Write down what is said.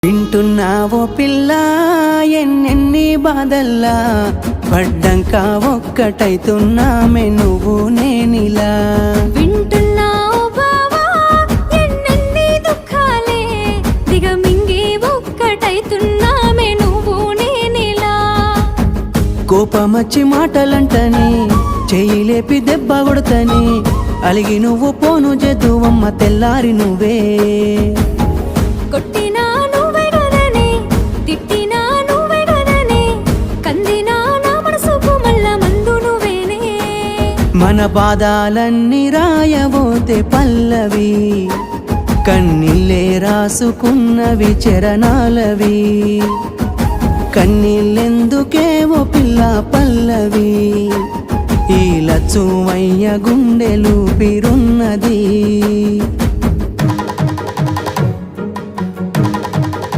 వింటున్నావో పిల్ల ఎన్నెన్ని బాధల్లా పడ్డంక ఒక్కటైతున్నామే నువ్వు నేనిలా. వింటున్నావు బావా ఎన్నెన్ని దుఃఖాలే దిగమింగి ఒక్కటైతున్నామే నువ్వు నేనిలా. కోపమచ్చి మాటలంటని చెయ్యి లేపి దెబ్బ కొడతని అలిగి నువ్వు పోను జదువమ్మ తెల్లారి నువ్వే. కొట్టినా నువ్వే గదనే తిట్టినా నువ్వే గదనే కందినా నా మనసుకు మళ్ళా మందు నువ్వేనే. మన బాధాలన్నీ రాయబోతే పల్లవి కన్నీళ్ళే రాసుకున్నవి చరణాలవి. కన్నీళ్ళెందుకేవో పిల్ల పల్లవి ఈ లచ్చువయ్య గుండెలు పిరున్నది.